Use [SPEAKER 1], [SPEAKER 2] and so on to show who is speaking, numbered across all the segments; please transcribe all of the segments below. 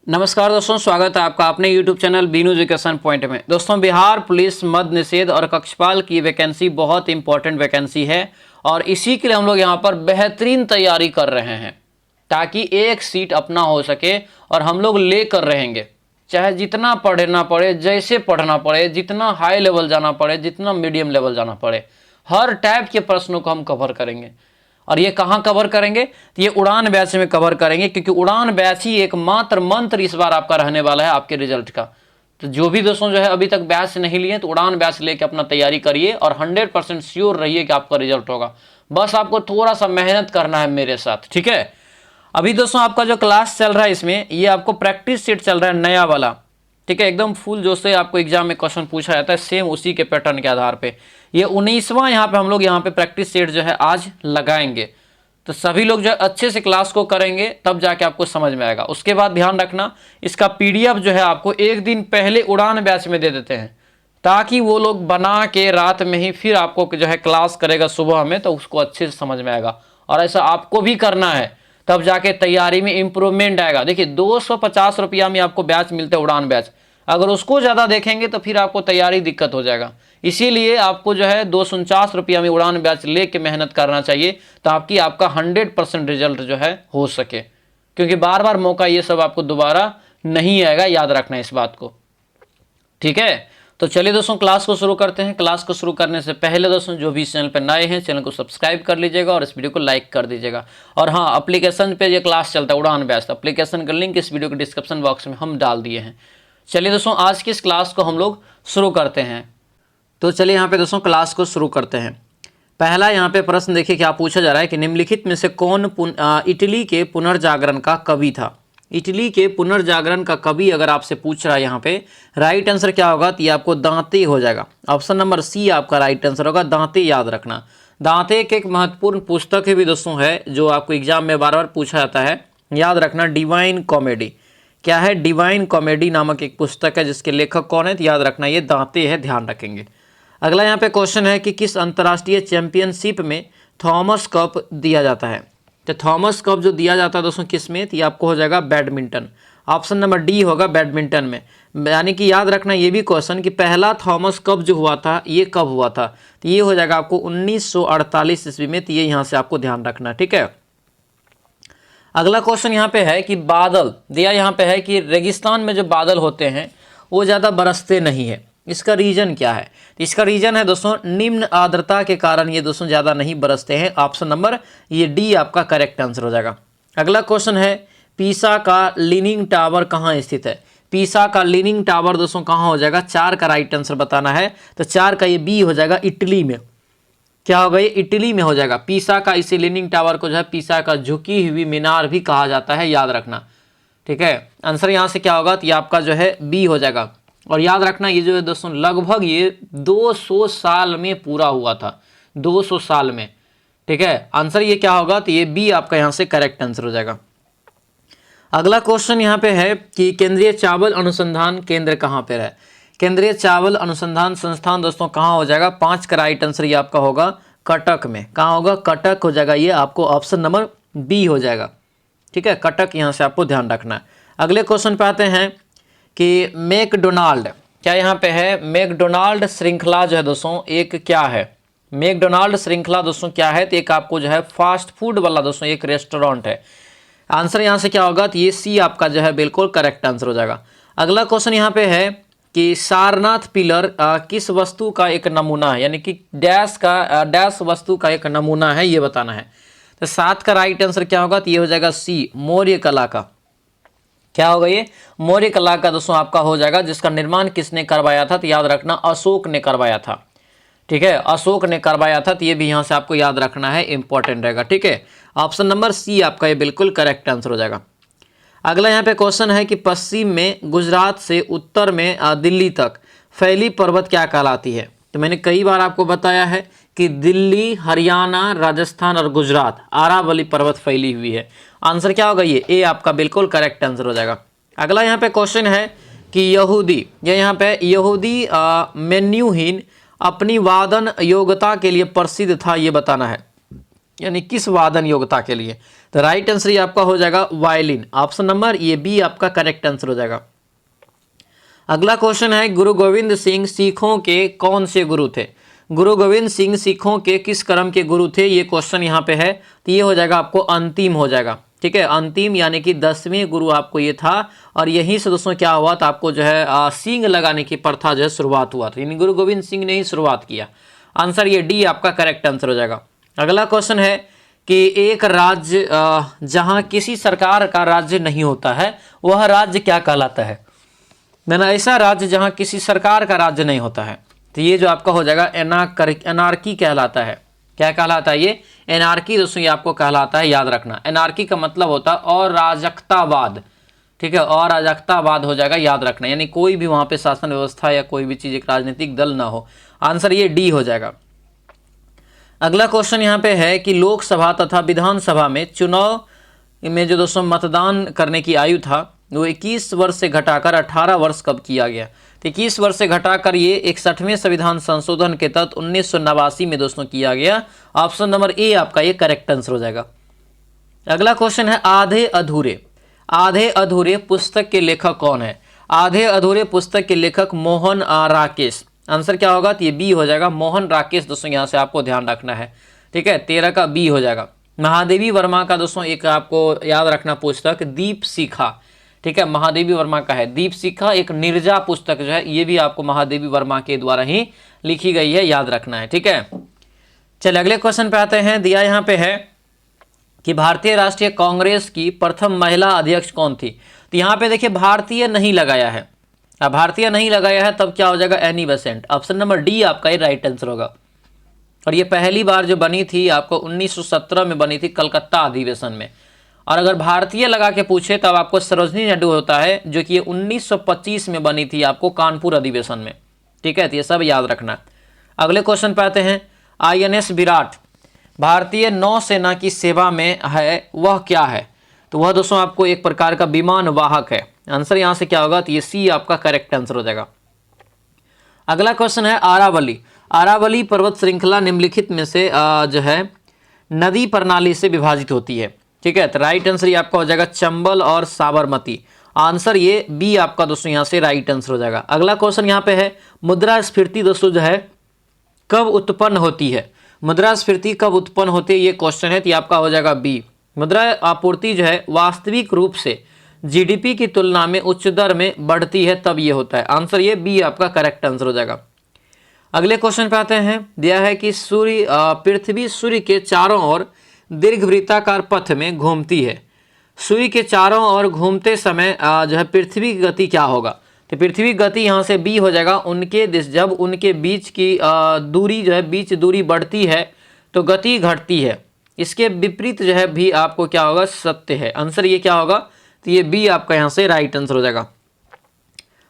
[SPEAKER 1] नमस्कार दोस्तों, स्वागत है आपका अपने YouTube channel Binu education point में। दोस्तों, बिहार पुलिस मद्य निषेध और कक्षपाल की वैकेंसी बहुत इंपॉर्टेंट वैकेंसी है और इसी के लिए हम लोग यहाँ पर बेहतरीन तैयारी कर रहे हैं ताकि एक सीट अपना हो सके और हम लोग लेकर रहेंगे। चाहे जितना पढ़ना पड़े, जैसे पढ़ना पड़े, जितना हाई लेवल जाना पड़े, जितना मीडियम लेवल जाना पड़े, हर टाइप के प्रश्नों को हम कवर करेंगे। और ये कहाँ कवर करेंगे? तो ये उड़ान बैच में कवर करेंगे, क्योंकि उड़ान बैच ही एकमात्र मंत्र इस बार आपका रहने वाला है आपके रिजल्ट का। तो जो भी दोस्तों जो है अभी तक बैच नहीं लिए तो उड़ान बैच लेके अपना तैयारी करिए और 100% श्योर रहिए कि आपका रिजल्ट होगा। बस आपको थोड़ा सा मेहनत करना है मेरे साथ, ठीक है। अभी दोस्तों आपका जो क्लास चल रहा है इसमें ये आपको प्रैक्टिस सेट चल रहा है नया वाला, ठीक है। एकदम फुल जोश से आपको एग्जाम में क्वेश्चन पूछा जाता है सेम उसी के पैटर्न के आधार पे। ये 19वां यहाँ पे हम लोग यहाँ पे प्रैक्टिस सेट जो है आज लगाएंगे। तो सभी लोग जो अच्छे से क्लास को करेंगे तब जाके आपको समझ में आएगा। उसके बाद ध्यान रखना, इसका PDF जो है आपको एक दिन पहले उड़ान बैच में दे देते हैं ताकि वो लोग बना के रात में ही फिर आपको जो है क्लास करेगा सुबह में, तो उसको अच्छे से समझ में आएगा। और ऐसा आपको भी करना है, तब जाके तैयारी में इंप्रूवमेंट आएगा। देखिए 250 रुपया में आपको बैच मिलते हैं उड़ान बैच, अगर उसको ज़्यादा देखेंगे तो फिर आपको तैयारी दिक्कत हो जाएगा। इसीलिए आपको जो है 249 रुपया में उड़ान बैच लेके मेहनत करना चाहिए ताकि आपका 100% रिजल्ट जो है हो सके, क्योंकि बार बार मौका ये सब आपको दोबारा नहीं आएगा, याद रखना इस बात को, ठीक है। तो चलिए दोस्तों क्लास को शुरू करते हैं। क्लास को शुरू करने से पहले दोस्तों जो भी इस चैनल पर नए हैं चैनल को सब्सक्राइब कर लीजिएगा और इस वीडियो को लाइक कर दीजिएगा। और हाँ, एप्लीकेशन पे ये क्लास चलता है उड़ान बैच, एप्लीकेशन का लिंक इस वीडियो के डिस्क्रिप्शन बॉक्स में हम डाल दिए हैं। चलिए दोस्तों आज की इस क्लास को हम लोग शुरू करते हैं। तो चलिए यहाँ पे दोस्तों क्लास को शुरू करते हैं। पहला यहाँ पे प्रश्न देखिए क्या पूछा जा रहा है कि निम्नलिखित में से कौन इटली के पुनर्जागरण का कवि था। इटली के पुनर्जागरण का कवि अगर आपसे पूछ रहा है यहाँ पे, राइट आंसर क्या होगा? तो ये आपको दांते हो जाएगा। ऑप्शन नंबर सी आपका राइट आंसर होगा, दांते। याद रखना, दांते एक महत्वपूर्ण पुस्तक भी दोस्तों है जो आपको एग्जाम में बार बार पूछा जाता है। याद रखना, डिवाइन कॉमेडी। क्या है? डिवाइन कॉमेडी नामक एक पुस्तक है जिसके लेखक कौन है? तो याद रखना ये दांते है, ध्यान रखेंगे। अगला यहाँ पे क्वेश्चन है कि किस अंतर्राष्ट्रीय चैंपियनशिप में थॉमस कप दिया जाता है। तो थॉमस कप जो दिया जाता है दोस्तों किस में? तो ये आपको हो जाएगा बैडमिंटन। ऑप्शन नंबर डी होगा बैडमिंटन में। यानी कि याद रखना ये भी क्वेश्चन कि पहला थॉमस कप जो हुआ था ये कब हुआ था, तो ये हो जाएगा आपको 1948 ईस्वी में। तो ये यहाँ से आपको ध्यान रखना, ठीक है। अगला क्वेश्चन यहाँ पे है कि बादल दिया यहाँ पे है कि रेगिस्तान में जो बादल होते हैं वो ज़्यादा बरसते नहीं है, इसका रीजन क्या है? तो इसका रीजन है दोस्तों निम्न आर्द्रता के कारण ये दोस्तों ज़्यादा नहीं बरसते हैं। ऑप्शन नंबर ये डी आपका करेक्ट आंसर हो जाएगा। अगला क्वेश्चन है पीसा का लीनिंग टावर कहाँ स्थित है। पीसा का लीनिंग टावर दोस्तों कहाँ हो जाएगा? 4 का राइट आंसर बताना है। तो 4 का ये बी हो जाएगा, इटली में। क्या होगा? ये इटली में हो जाएगा। पीसा का इसी लीनिंग टावर को जो है पीसा का झुकी हुई मीनार भी कहा जाता है, याद रखना, ठीक है। आंसर यहाँ से क्या होगा? तो ये आपका जो है बी हो जाएगा। और याद रखना ये जो है दोस्तों लगभग ये 200 साल में पूरा हुआ था, 200 साल में, ठीक है। आंसर ये क्या होगा? तो ये बी आपका यहाँ से करेक्ट आंसर हो जाएगा। अगला क्वेश्चन यहाँ पे है कि केंद्रीय चावल अनुसंधान केंद्र कहाँ पर है। केंद्रीय चावल अनुसंधान संस्थान दोस्तों कहाँ हो जाएगा? 5 का राइट आंसर ये आपका होगा कटक में। कहाँ होगा? कटक हो जाएगा। ये आपको ऑप्शन नंबर बी हो जाएगा, ठीक है। कटक यहाँ से आपको ध्यान रखना है। अगले क्वेश्चन पे आते हैं कि मैकडोनाल्ड, क्या यहाँ पे है? मैकडोनाल्ड श्रृंखला जो है दोस्तों एक क्या है? मैकडोनाल्ड श्रृंखला दोस्तों क्या है? तो एक आपको जो है फास्ट फूड वाला दोस्तों एक रेस्टोरेंट है। आंसर यहाँ से क्या होगा? तो ये सी आपका जो है बिल्कुल करेक्ट आंसर हो जाएगा। अगला क्वेश्चन यहाँ पे है कि सारनाथ पिलर किस वस्तु का एक नमूना है, यानी कि डैश वस्तु का एक नमूना है, ये बताना है। तो 7 का राइट आंसर क्या होगा? तो ये हो जाएगा सी, मौर्य कला का। क्या होगा? ये मौर्य कला का दोस्तों आपका हो जाएगा। जिसका निर्माण किसने करवाया था? तो याद रखना अशोक ने करवाया था, ठीक है। अशोक ने करवाया था। तो ये भी यहाँ से आपको याद रखना है, इंपॉर्टेंट रहेगा, ठीक है। ऑप्शन नंबर सी आपका ये बिल्कुल करेक्ट आंसर हो जाएगा। अगला यहाँ पे क्वेश्चन है कि पश्चिम में गुजरात से उत्तर में दिल्ली तक फैली पर्वत क्या कहलाती है। तो मैंने कई बार आपको बताया है कि दिल्ली, हरियाणा, राजस्थान और गुजरात अरावली पर्वत फैली हुई है। आंसर क्या होगा? ये ए आपका बिल्कुल करेक्ट आंसर हो जाएगा। अगला यहाँ पे क्वेश्चन है कि यहूदी, ये यहाँ पे यहूदी मेन्यूहीन अपनी वादन योग्यता के लिए प्रसिद्ध था, ये बताना है। यानी किस वादन योग्यता के लिए? तो राइट आंसर ये आपका हो जाएगा वायलिन। ऑप्शन नंबर ये बी आपका करेक्ट आंसर हो जाएगा। अगला क्वेश्चन है, गुरु गोविंद सिंह सिखों के कौन से गुरु थे? गुरु गोविंद सिंह सिखों के किस कर्म के गुरु थे? ये क्वेश्चन यहाँ पे है, तो ये हो जाएगा आपको अंतिम हो जाएगा। ठीक है, अंतिम यानी कि 10वें गुरु आपको ये था, और यहीं से दोस्तों क्या हुआ था, आपको जो है सींग लगाने की प्रथा जो है शुरुआत हुआ था, यानी गुरु गोविंद सिंह ने ही शुरुआत किया। आंसर ये डी आपका करेक्ट आंसर हो जाएगा। अगला क्वेश्चन है कि एक राज्य जहाँ किसी सरकार का राज्य नहीं होता है वह राज्य क्या कहलाता है? ना ऐसा राज्य जहाँ किसी सरकार का राज्य नहीं होता है, तो ये जो आपका हो जाएगा एनार्की कहलाता है। क्या कहलाता है ये? एनार्की दोस्तों ये आपको कहलाता है, याद रखना। एनार्की का मतलब होता है अराजकतावाद। ठीक है, अराजकतावाद हो जाएगा, याद रखना, यानी कोई भी वहां पे शासन व्यवस्था या कोई भी चीज एक राजनीतिक दल ना हो। आंसर ये डी हो जाएगा। अगला क्वेश्चन यहाँ पे है कि लोकसभा तथा विधानसभा में चुनाव में जो दोस्तों मतदान करने की आयु था वो 21 वर्ष से घटाकर 18 वर्ष कब किया गया? तो 21 वर्ष से घटाकर ये 61वें संविधान संशोधन के तहत 1989 में दोस्तों किया गया। ऑप्शन नंबर ए आपका ये करेक्ट आंसर हो जाएगा। अगला क्वेश्चन है, आधे अधूरे। आधे अधूरे पुस्तक के लेखक कौन है? आधे अधूरे पुस्तक के लेखक मोहन राकेश। आंसर क्या होगा? तो ये बी हो जाएगा, मोहन राकेश। दोस्तों यहाँ से आपको ध्यान रखना है। ठीक है, 13 का बी हो जाएगा। महादेवी वर्मा का दोस्तों एक आपको याद रखना पुस्तक दीप शिखा। ठीक है, महादेवी वर्मा का है दीप शिखा, एक निर्जा पुस्तक जो है ये भी आपको महादेवी वर्मा के द्वारा ही लिखी गई है, याद रखना है। ठीक है, चलिए अगले क्वेश्चन पे आते हैं। दिया यहाँ पे है कि भारतीय राष्ट्रीय कांग्रेस की प्रथम महिला अध्यक्ष कौन थी? तो यहाँ पे देखिए भारतीय नहीं लगाया है, अब भारतीय नहीं लगाया है तब क्या हो जाएगा? Annie Besant. Option number D आपका ये राइट आंसर होगा। और ये पहली बार जो बनी थी आपको 1917 में बनी थी कलकत्ता अधिवेशन में। और अगर भारतीय लगा के पूछे तब आपको सरोजनी नायडू होता है, जो कि 1925 में बनी थी आपको कानपुर अधिवेशन में। ठीक है, तो ये सब याद रखना। अगले क्वेश्चन पे आते हैं। INS विराट भारतीय नौसेना की सेवा में है, वह क्या है? तो वह दोस्तों आपको एक प्रकार का विमान वाहक है। आंसर यहाँ से क्या होगा? तो ये सी आपका करेक्ट आंसर हो जाएगा। अगला क्वेश्चन है, अरावली। अरावली पर्वत श्रृंखला निम्नलिखित में से जो है नदी प्रणाली से विभाजित होती है। ठीक है, तो राइट आंसर ये आपका हो जाएगा चंबल और साबरमती। आंसर ये बी आपका दोस्तों यहाँ से राइट आंसर हो जाएगा। अगला क्वेश्चन यहाँ पे है, मुद्रास्फीति दोस्तों जो है कब उत्पन्न होती है? मुद्रास्फीति कब उत्पन्न होती है ये क्वेश्चन है, तो ये आपका हो जाएगा बी। मुद्रा आपूर्ति जो है वास्तविक रूप से GDP की तुलना में उच्च दर में बढ़ती है तब ये होता है। आंसर ये बी आपका करेक्ट आंसर हो जाएगा। अगले क्वेश्चन पे आते हैं। दिया है कि पृथ्वी सूर्य के चारों ओर दीर्घवृत्ताकार पथ में घूमती है। सूर्य के चारों ओर घूमते समय जो है पृथ्वी की गति क्या होगा? तो पृथ्वी की गति यहाँ से बी हो जाएगा। उनके जब उनके बीच की दूरी जो है बीच दूरी बढ़ती है तो गति घटती है। इसके विपरीत जो है भी आपको क्या होगा? सत्य है। आंसर ये क्या होगा? तो ये बी आपका यहाँ से राइट आंसर हो जाएगा।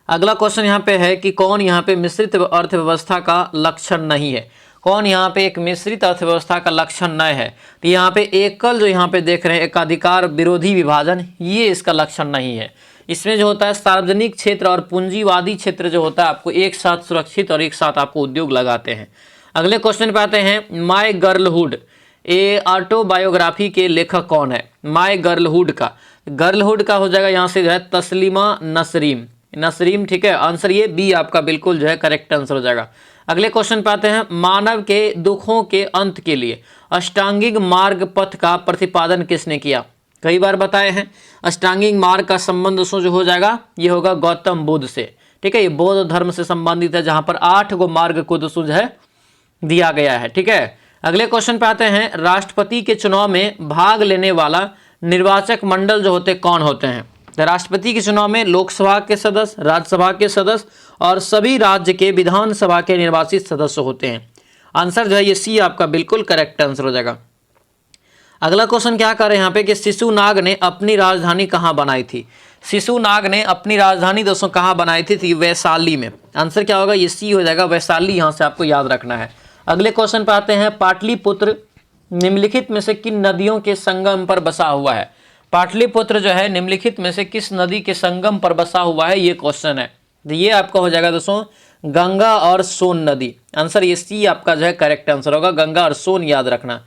[SPEAKER 1] अगला क्वेश्चन यहाँ पे है कि कौन यहाँ पे मिश्रित अर्थव्यवस्था का लक्षण नहीं है? कौन यहाँ पे एक मिश्रित अर्थव्यवस्था का लक्षण नहीं है? तो यहाँ पे एकल जो यहाँ पे देख रहे हैं एकाधिकार विरोधी विभाजन, ये इसका लक्षण नहीं है। इसमें जो होता है सार्वजनिक क्षेत्र और पूंजीवादी क्षेत्र जो होता है आपको एक साथ सुरक्षित और एक साथ आपको उद्योग लगाते हैं। अगले क्वेश्चन पे आते हैं। माय गर्लहुड ए ऑटोबायोग्राफी के लेखक कौन है? माय गर्लहुड का हो जाएगा यहाँ से जो है तस्लीमा नसरीम। ठीक है, आंसर ये बी आपका बिल्कुल जो है करेक्ट आंसर हो जाएगा। अगले क्वेश्चन पे आते हैं। मानव के दुखों के अंत के लिए अष्टांगिक मार्ग पथ का प्रतिपादन किसने किया? कई बार बताए हैं। अष्टांगिक मार्ग का संबंध दोस्तों जो हो जाएगा ये होगा गौतम बुद्ध से। ठीक है, ये बौद्ध धर्म से संबंधित है, जहां पर 8 गो मार्ग को दोस्तों जो है दिया गया है। ठीक है, अगले क्वेश्चन पे आते हैं। राष्ट्रपति के चुनाव में भाग लेने वाला निर्वाचक मंडल जो होते कौन होते हैं? राष्ट्रपति के चुनाव में लोकसभा के सदस्य, राज्यसभा के सदस्य और सभी राज्य के विधानसभा के निर्वाचित सदस्य होते हैं। आंसर जो है ये सी आपका बिल्कुल करेक्ट आंसर हो जाएगा। अगला क्वेश्चन क्या कर रहे हैं यहाँ पे कि शिशुनाग ने अपनी राजधानी कहाँ बनाई थी? शिशुनाग ने अपनी राजधानी दोस्तों कहाँ बनाई थी? वैशाली में। आंसर क्या होगा? ये सी हो जाएगा, वैशाली। यहाँ से आपको याद रखना है। अगले क्वेश्चन पे आते हैं। पाटलिपुत्र निम्नलिखित में से किन नदियों के संगम पर बसा हुआ है? पाटलिपुत्र जो है निम्नलिखित में से किस नदी के संगम पर बसा हुआ है? ये क्वेश्चन है। तो ये आपका हो जाएगा दोस्तों गंगा और सोन नदी। आंसर ये सी आपका जो है करेक्ट आंसर होगा, गंगा और सोन, याद रखना।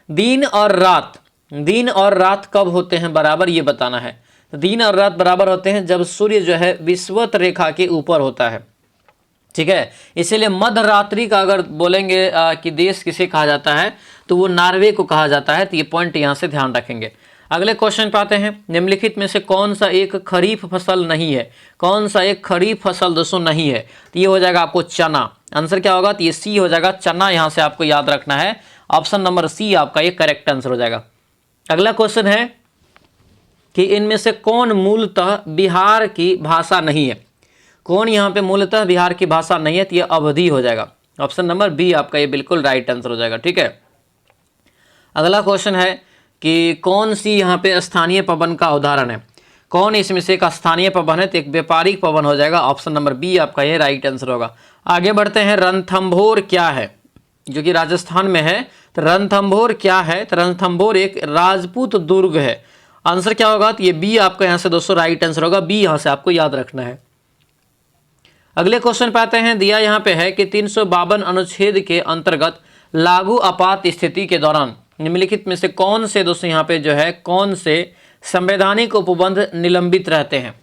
[SPEAKER 1] दिन और रात दिन और रात कब होते हैं बराबर, ये बताना है। तो दिन और रात बराबर होते हैं जब सूर्य जो है विषुवत रेखा के ऊपर होता है, ठीक है। इसीलिए मध्य रात्रि का अगर बोलेंगे कि देश किसे कहा जाता है तो वो नॉर्वे को कहा जाता है। तो ये पॉइंट यहाँ से ध्यान रखेंगे। अगले क्वेश्चन पे आते हैं। निम्नलिखित में से कौन सा एक खरीफ फसल नहीं है, कौन सा एक खरीफ फसल दोस्तों नहीं है? तो ये हो जाएगा आपको चना। आंसर क्या होगा? तो ये सी हो जाएगा, चना यहाँ से आपको याद रखना है। ऑप्शन नंबर सी आपका ये करेक्ट आंसर हो जाएगा। अगला क्वेश्चन है कि इनमें से कौन मूलतः बिहार की भाषा नहीं है? कौन यहाँ पे मूलतः बिहार की भाषा नहीं है? तो ये अवधी हो जाएगा। ऑप्शन नंबर बी आपका ये बिल्कुल राइट आंसर हो जाएगा, ठीक है। अगला क्वेश्चन है कि कौन सी यहाँ पे स्थानीय पवन का उदाहरण है? कौन इसमें से एक स्थानीय पवन है? तो एक व्यापारिक पवन हो जाएगा। ऑप्शन नंबर बी आपका ये राइट आंसर होगा। आगे बढ़ते हैं। रणथंभौर क्या है? जो कि राजस्थान में है। तो रणथंभौर क्या है? तो रणथंभौर एक राजपूत दुर्ग है। आंसर क्या होगा? तो ये बी आपका यहाँ से दोस्तों राइट आंसर होगा। बी यहाँ से आपको याद रखना है। अगले क्वेश्चन पे आते हैं। दिया यहाँ पे है कि 352 अनुच्छेद के अंतर्गत लागू आपात स्थिति के दौरान निम्नलिखित में से कौन से दोस्तों यहाँ पे जो है कौन से संवैधानिक उपबंध निलंबित रहते हैं?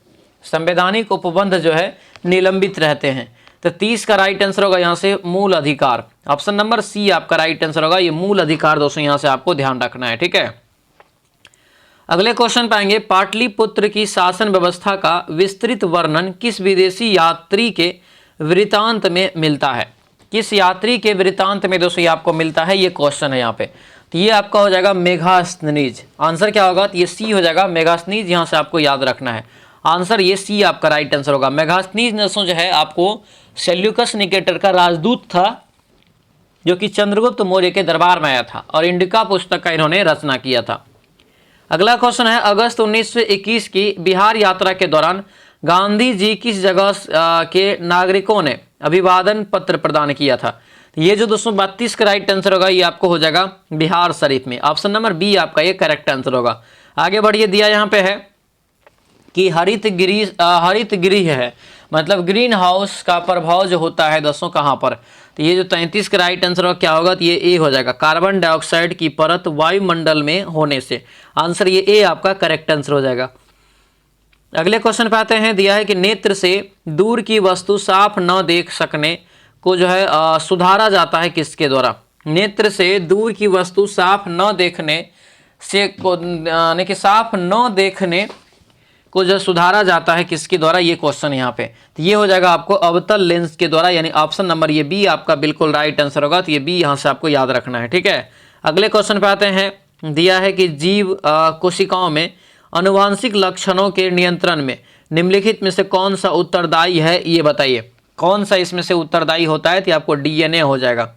[SPEAKER 1] संवैधानिक उपबंध जो है निलंबित रहते हैं। तो 30 का राइट आंसर होगा यहाँ से मूल अधिकार। ऑप्शन नंबर सी आपका राइट आंसर होगा। ये मूल अधिकार दोस्तों यहाँ से आपको ध्यान रखना है, ठीक है। अगले क्वेश्चन पाएंगे। पाटलिपुत्र की शासन व्यवस्था का विस्तृत वर्णन किस विदेशी यात्री के वृतांत में मिलता है? किस यात्री के वृतांत में दोस्तों ये आपको मिलता है? ये क्वेश्चन है यहाँ पे। तो ये आपका हो जाएगा मेगास्थनीज। आंसर क्या होगा? तो ये सी हो जाएगा, मेगास्थनीज यहाँ से आपको याद रखना है। आंसर ये सी आपका राइट आंसर होगा। मेगास्थनीज दोस्तों जो है आपको सेल्यूकस निकेटर का राजदूत था, जो कि चंद्रगुप्त मौर्य के दरबार में आया था और इंडिका पुस्तक का इन्होंने रचना किया था। अगला क्वेश्चन है। अगस्त 1921 की बिहार यात्रा के दौरान गांधी जी किस जगह के नागरिकों ने अभिवादन पत्र प्रदान किया था? ये जो दोस्तों 32 का राइट आंसर होगा ये आपको हो जाएगा बिहार शरीफ में। ऑप्शन नंबर बी आपका ये करेक्ट आंसर होगा। आगे बढ़िए। दिया यहाँ पे है कि हरित गृह है, मतलब ग्रीन हाउस का प्रभाव जो होता है दोस्तों कहाँ पर? तो ये जो 33 का राइट आंसर क्या होगा? तो ये ए हो जाएगा, कार्बन डाइऑक्साइड की परत वायुमंडल में होने से। आंसर ये ए आपका करेक्ट आंसर हो जाएगा। अगले क्वेश्चन पे आते हैं। दिया है कि नेत्र से दूर की वस्तु साफ न देख सकने को जो है सुधारा जाता है किसके द्वारा? नेत्र से दूर की वस्तु साफ न देखने से यानी कि साफ न देखने को जो सुधारा जाता है किसके द्वारा? ये क्वेश्चन यहाँ पे। तो ये हो जाएगा आपको अवतल लेंस के द्वारा, यानी ऑप्शन नंबर ये बी आपका बिल्कुल राइट आंसर होगा। तो ये बी यहाँ से आपको याद रखना है, ठीक है। अगले क्वेश्चन पे आते हैं। दिया है कि जीव कोशिकाओं में आनुवांशिक लक्षणों के नियंत्रण में निम्नलिखित में से कौन सा उत्तरदायी है? ये बताइए कौन सा इसमें से उत्तरदायी होता है? तो आपको डीएनए हो जाएगा।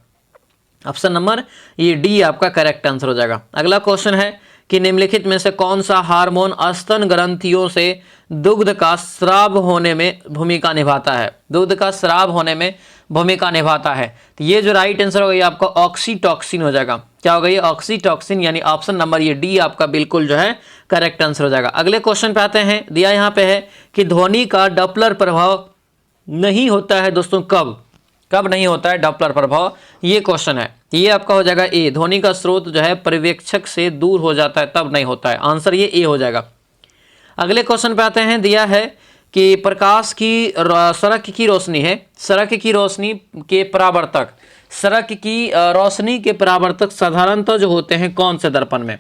[SPEAKER 1] ऑप्शन नंबर ये डी आपका करेक्ट आंसर हो जाएगा। अगला क्वेश्चन है कि निम्नलिखित में से कौन सा हार्मोन स्तन ग्रंथियों से दुग्ध का स्राव होने में भूमिका निभाता है? दुग्ध का स्राव होने में भूमिका निभाता है। तो ये जो राइट आंसर होगा ये आपका ऑक्सीटॉक्सिन हो जाएगा। क्या होगा? ये ऑक्सीटॉक्सिन, यानी ऑप्शन नंबर ये डी आपका बिल्कुल जो है करेक्ट आंसर हो जाएगा। अगले क्वेश्चन पे आते हैं। दिया यहाँ पे है कि ध्वनि का डॉपलर प्रभाव नहीं होता है दोस्तों कब? कब नहीं होता है डॉपलर प्रभाव? ये क्वेश्चन है। ये आपका हो जाएगा ए, ध्वनि का स्रोत जो है पर्यवेक्षक से दूर हो जाता है तब नहीं होता है। आंसर ये ए हो जाएगा। अगले क्वेश्चन पे आते हैं। दिया है कि प्रकाश की सड़क की रोशनी है, सड़क की रोशनी के परावर्तक, सड़क की रोशनी के परावर्तक साधारणतः जो होते हैं कौन से दर्पण में?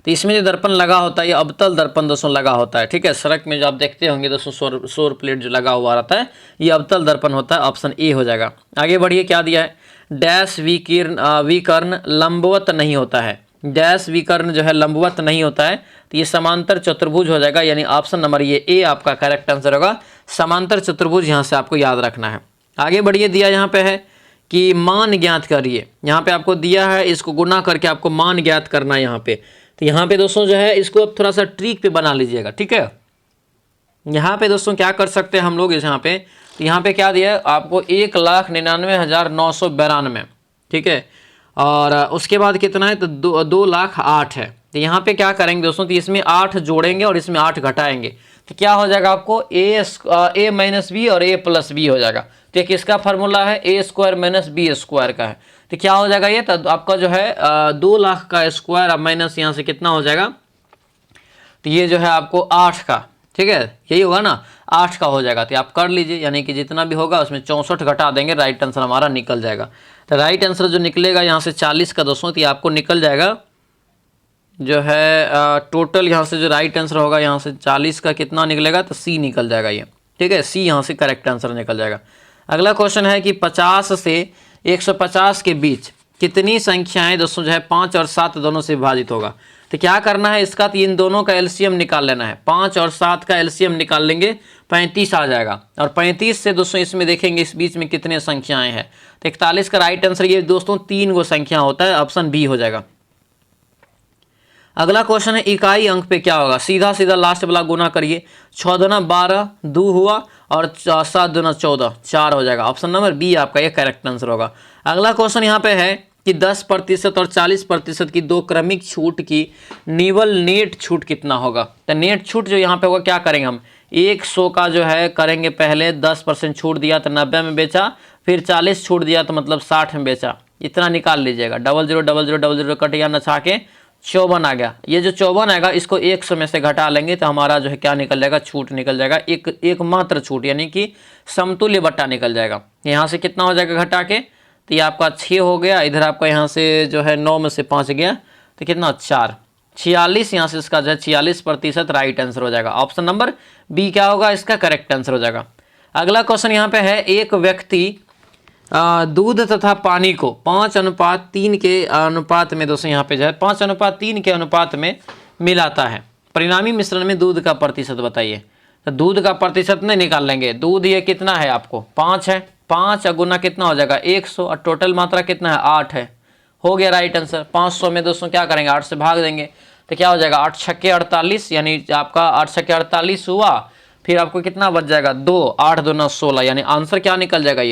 [SPEAKER 1] तो इसमें जो दर्पण लगा होता है ये अवतल दर्पण दोस्तों लगा होता है, ठीक है। सड़क में जो आप देखते होंगे दोस्तों सौर प्लेट जो लगा हुआ रहता है ये अवतल दर्पण होता है। ऑप्शन ए हो जाएगा। आगे बढ़िए। क्या दिया है? डैश विकर्ण लंबवत नहीं होता है। डैश विकर्ण जो है लंबवत नहीं होता है। तो ये समांतर चतुर्भुज हो जाएगा, यानी ऑप्शन नंबर ये ए आपका करेक्ट आंसर होगा। समांतर चतुर्भुज यहाँ से आपको याद रखना है। आगे बढ़िए। दिया यहाँ पे है कि मान ज्ञात करिए। यहाँ पे आपको दिया है इसको गुना करके आपको मान ज्ञात करना है यहाँ पे। तो यहाँ पे दोस्तों जो है इसको अब थोड़ा सा ट्रिक पे बना लीजिएगा, ठीक है। यहाँ पे दोस्तों क्या कर सकते हैं हम लोग इस यहाँ पे, तो यहाँ पे क्या दिया है आपको 1,99,992, ठीक है। और उसके बाद कितना है? तो 2,08,000 है। तो यहाँ पे क्या करेंगे दोस्तों? तो इसमें 8 जोड़ेंगे और इसमें 8 घटाएंगे तो क्या हो जाएगा आपको? a माइनस बी और a प्लस बी हो जाएगा। तो एक इसका फार्मूला है a² माइनस बी² का है। तो क्या हो जाएगा ये, तो आपका जो है 2 लाख का स्क्वायर अब माइनस यहाँ से कितना हो जाएगा, तो ये जो है आपको 8 का, ठीक है यही होगा ना, 8 का हो जाएगा। तो आप कर लीजिए, यानी कि जितना भी होगा उसमें 64 घटा देंगे, राइट आंसर हमारा निकल जाएगा। तो राइट आंसर जो निकलेगा यहाँ से 40 का दोस्तों, तो ये आपको निकल जाएगा जो है टोटल यहाँ से जो राइट आंसर होगा यहाँ से 40 का कितना निकलेगा, तो सी निकल जाएगा ये, ठीक है, सी यहाँ से करेक्ट आंसर निकल जाएगा। अगला क्वेश्चन है कि 50 से 150 के बीच कितनी संख्याएं दोस्तों जो है 5 और 7 दोनों से विभाजित होगा। तो क्या करना है इसका, तो इन दोनों का एलसीएम निकाल लेना है। 5 और 7 का एलसीएम निकाल लेंगे 35 आ जाएगा, और 35 से दोस्तों इसमें देखेंगे इस बीच में कितने संख्याएं हैं। तो 41 का राइट आंसर ये दोस्तों 3 गो संख्या होता है, ऑप्शन बी हो जाएगा। अगला क्वेश्चन है इकाई अंक पे क्या होगा, सीधा सीधा लास्ट वाला गुना करिए, 6 दूना 12 2 हुआ और 7 दूना 14 4 हो जाएगा, ऑप्शन नंबर बी आपका ये करेक्ट आंसर होगा। अगला क्वेश्चन यहाँ पे है कि 10% और 40% की दो क्रमिक छूट की निवल नेट छूट कितना होगा। तो नेट छूट जो यहाँ पे होगा क्या करेंगे हम, 100 का जो है करेंगे, पहले 10% छूट दिया तो 90 में बेचा, फिर 40 छूट दिया तो मतलब 60 में बेचा, इतना निकाल लीजिएगा। 00 00 00 कटिया नछा के 54 आ गया। ये जो 54 आएगा इसको 100 में से घटा लेंगे तो हमारा जो है क्या निकल जाएगा, छूट निकल जाएगा, एक मात्र छूट, यानी कि समतुल्य बट्टा निकल जाएगा। यहाँ से कितना हो जाएगा घटा के, तो ये आपका 6 हो गया, इधर आपका यहाँ से जो है 9 में से 5 गया तो कितना 4, 46 यहाँ से इसका जो है 46% राइट आंसर हो जाएगा। ऑप्शन नंबर बी क्या होगा इसका करेक्ट आंसर हो जाएगा। अगला क्वेश्चन यहाँ पे है, एक व्यक्ति दूध तथा पानी को 5:3 के अनुपात में दोस्तों यहाँ पे जो है 5:3 के अनुपात में मिलाता है, परिणामी मिश्रण में दूध का प्रतिशत बताइए। तो दूध का प्रतिशत नहीं निकाल लेंगे, दूध ये कितना है आपको 5 है, 5 गुना कितना हो जाएगा 100, और टोटल मात्रा कितना है 8 है, हो गया राइट आंसर। 500 में दोस्तों क्या करेंगे 8 से भाग देंगे तो क्या हो जाएगा 8 छक्के 48, यानी आपका 8 छक्के 48 हुआ, फिर आपको कितना बच जाएगा 2, 8 दूना 16, यानी आंसर क्या निकल जाएगा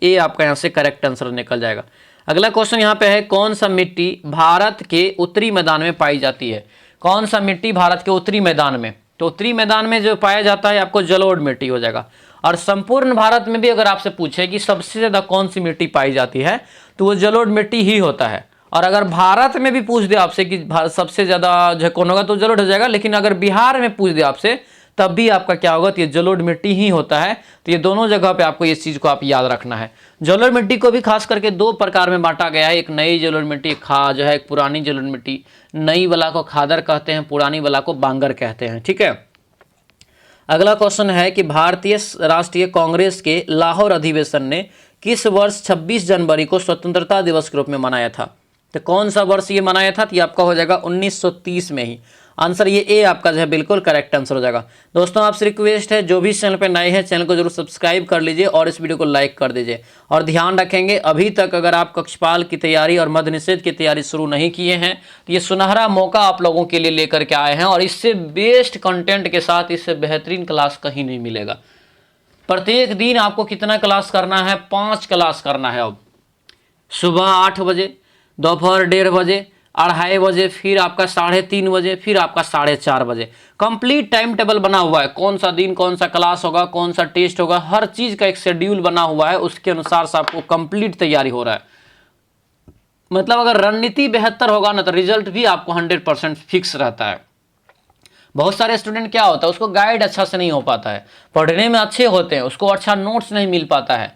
[SPEAKER 1] ये आपका यहाँ से करेक्ट आंसर निकल जाएगा। अगला क्वेश्चन यहाँ पे है, कौन सा मिट्टी भारत के उत्तरी मैदान में पाई जाती है। कौन सा मिट्टी भारत के उत्तरी मैदान में, तो उत्तरी मैदान में जो पाया जाता है आपको जलोढ़ मिट्टी हो जाएगा। और संपूर्ण भारत में भी अगर आपसे पूछे कि सबसे ज्यादा कौन सी मिट्टी पाई जाती है तो वो जलोढ़ मिट्टी ही होता है। और अगर भारत में भी पूछ दे आपसे कि सबसे ज्यादा जो कौन होगा तो जलोढ़ हो जाएगा, लेकिन अगर बिहार में पूछ दे आपसे तब भी आपका क्या होगा, तो ये जलोढ़ मिट्टी ही होता है। तो ये दोनों जगह पे आपको इस चीज को आप याद रखना है। जलोढ़ मिट्टी को भी खास करके 2 प्रकार में बांटा गया है, एक नई जलोढ़ मिट्टी जो है एक पुरानी जलोढ़ मिट्टी। नई वाला को खादर कहते हैं, पुरानी वाला को बांगर कहते हैं, ठीक है। अगला क्वेश्चन है कि भारतीय राष्ट्रीय कांग्रेस के लाहौर अधिवेशन ने किस वर्ष 26 जनवरी को स्वतंत्रता दिवस के रूप में मनाया था। तो कौन सा वर्ष ये मनाया था, तो ये आपका हो जाएगा 1930 में ही। आंसर ये ए आपका जो है बिल्कुल करेक्ट आंसर हो जाएगा। दोस्तों आपसे रिक्वेस्ट है, जो भी चैनल पे नए हैं चैनल को जरूर सब्सक्राइब कर लीजिए और इस वीडियो को लाइक कर दीजिए। और ध्यान रखेंगे, अभी तक अगर आप कक्षपाल की तैयारी और मद्य निषेध की तैयारी शुरू नहीं किए हैं तो ये सुनहरा मौका आप लोगों के लिए लेकर के आए हैं, और इससे बेस्ट कंटेंट के साथ इससे बेहतरीन क्लास कहीं नहीं मिलेगा। प्रत्येक दिन आपको कितना क्लास करना है, 5 क्लास करना है। अब सुबह 8 बजे, दोपहर 1:30 बजे, 2:30 बजे, फिर आपका 3:30 बजे, फिर आपका 4:30 बजे। कंप्लीट टाइम टेबल बना हुआ है, कौन सा दिन कौन सा क्लास होगा, कौन सा टेस्ट होगा, हर चीज का एक शेड्यूल बना हुआ है। उसके अनुसार से आपको कंप्लीट तैयारी हो रहा है। मतलब अगर रणनीति बेहतर होगा ना तो रिजल्ट भी आपको 100% फिक्स रहता है। बहुत सारे स्टूडेंट क्या होता है, उसको गाइड अच्छा से नहीं हो पाता है, पढ़ने में अच्छे होते हैं, उसको अच्छा नोट्स नहीं मिल पाता है।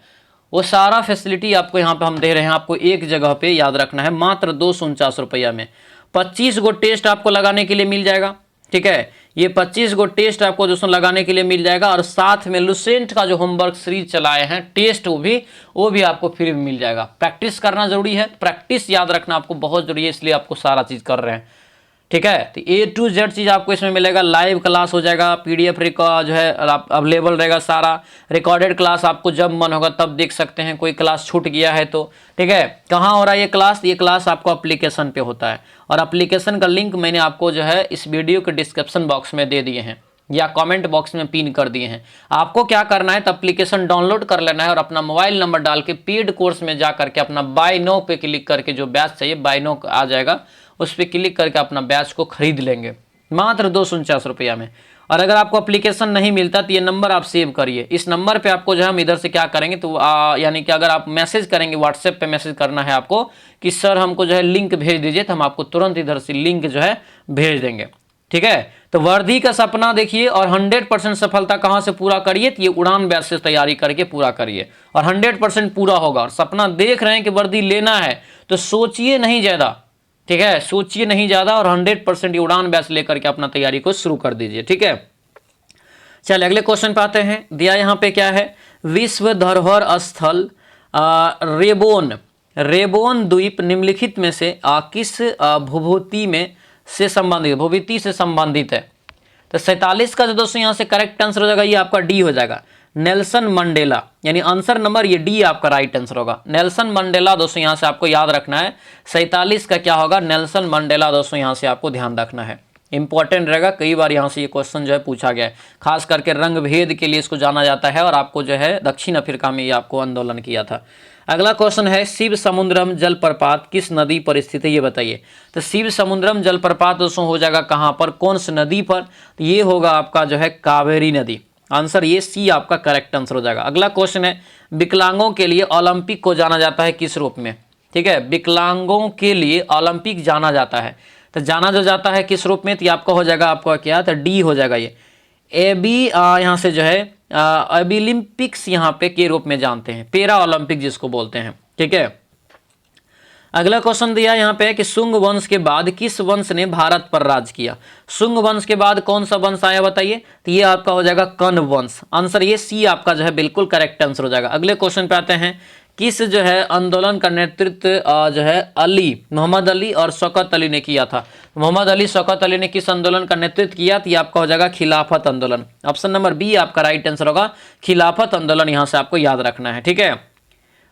[SPEAKER 1] वो सारा फैसिलिटी आपको यहाँ पे हम दे रहे हैं। आपको एक जगह पे याद रखना है, मात्र 249 रुपया में 25 गो टेस्ट आपको लगाने के लिए मिल जाएगा, ठीक है। ये 25 गो टेस्ट आपको दोस्तों लगाने के लिए मिल जाएगा, और साथ में लुसेंट का जो होमवर्क सीरीज चलाए हैं टेस्ट वो भी आपको फ्री में मिल जाएगा। प्रैक्टिस करना जरूरी है, प्रैक्टिस याद रखना आपको बहुत जरूरी है, इसलिए आपको सारा चीज कर रहे हैं, ठीक है। तो A to Z चीज़ आपको इसमें मिलेगा। लाइव क्लास हो जाएगा, PDF जो है अवेलेबल रहेगा, सारा रिकॉर्डेड क्लास आपको जब मन होगा तब देख सकते हैं, कोई क्लास छूट गया है तो, ठीक है। कहाँ हो रहा है ये क्लास, ये क्लास आपको एप्लीकेशन पे होता है, और एप्लीकेशन का लिंक मैंने आपको जो है इस वीडियो के डिस्क्रिप्शन बॉक्स में दे दिए हैं या कमेंट बॉक्स में पिन कर दिए हैं। आपको क्या करना है, तो एप्लीकेशन डाउनलोड कर लेना है और अपना मोबाइल नंबर डाल के पेड कोर्स में जा करके अपना बाय नाउ पे क्लिक करके जो बैच चाहिए बाय नाउ आ जाएगा, उस पर क्लिक करके अपना बैच को खरीद लेंगे मात्र 249 रुपया में। और अगर आपको एप्लीकेशन नहीं मिलता तो ये नंबर आप सेव करिए। इस नंबर पे आपको जो है हम इधर से क्या करेंगे तो यानी कि अगर आप मैसेज करेंगे, व्हाट्सएप पे मैसेज करना है आपको कि सर हमको जो है लिंक भेज दीजिए, तो हम आपको तुरंत इधर से लिंक जो है भेज देंगे। ठीक है, तो वर्दी का सपना देखिए और 100% सफलता कहां से पूरा करिए, तो ये उड़ान बैच से तैयारी करके पूरा करिए और 100% पूरा होगा। और सपना देख रहे हैं कि वर्दी लेना है तो सोचिए नहीं ज्यादा, ठीक है, सोचिए नहीं ज्यादा और 100% ये उड़ान बैच लेकर के अपना तैयारी को शुरू कर दीजिए। ठीक है, चलिए अगले क्वेश्चन पे आते हैं। दिया यहाँ पे क्या है, विश्व धरोहर स्थल रेबोन द्वीप निम्नलिखित में से किस भूभूति में से संबंधित, भूभूति से संबंधित है। तो 47 का जो दोस्तों यहाँ से करेक्ट आंसर हो जाएगा ये आपका डी हो जाएगा, नेल्सन मंडेला, यानी आंसर नंबर ये डी आपका राइट आंसर होगा। नेल्सन मंडेला दोस्तों यहाँ से आपको याद रखना है, 47 का क्या होगा, नेल्सन मंडेला दोस्तों यहाँ से आपको ध्यान रखना है, इंपॉर्टेंट रहेगा। कई बार यहाँ से ये क्वेश्चन जो है पूछा गया है, खास करके रंग भेद के लिए इसको जाना जाता है और आपको जो है दक्षिण अफ्रीका में ये आपको आंदोलन किया था। अगला क्वेश्चन है, शिव समुद्रम जलप्रपात किस नदी पर स्थित है ये बताइए। तो शिव समुद्रम जलप्रपात दोस्तों हो जाएगा कहाँ पर, कौन सी नदी पर, तो ये होगा आपका जो है कावेरी नदी। आंसर ये सी आपका करेक्ट आंसर हो जाएगा। अगला क्वेश्चन है, विकलांगों के लिए ओलंपिक को जाना जाता है किस रूप में। ठीक है, विकलांगों के लिए ओलंपिक जाना जाता है, तो जाना जो जाता है किस रूप में, तो आपका हो जाएगा आपका क्या, तो डी हो जाएगा ये एबी, यहाँ से जो है एबिलिम्पिक्स यहाँ पे के रूप में जानते हैं, पैरा ओलंपिक जिसको बोलते हैं। ठीक है, अगला क्वेश्चन दिया यहाँ पे कि शुंग वंश के बाद किस वंश ने भारत पर राज किया। शुंग वंश के बाद कौन सा वंश आया बताइए, तो ये आपका हो जाएगा कर्ण वंश। आंसर ये सी आपका जो है बिल्कुल करेक्ट आंसर हो जाएगा। अगले क्वेश्चन पे आते हैं, किस जो है आंदोलन का नेतृत्व जो है मोहम्मद अली और शौकत अली ने किया था। मोहम्मद अली शौकत अली ने किस आंदोलन का नेतृत्व किया, तो ये आपका हो जाएगा खिलाफत आंदोलन। ऑप्शन नंबर बी आपका राइट आंसर होगा, खिलाफत आंदोलन यहाँ से आपको याद रखना है। ठीक है,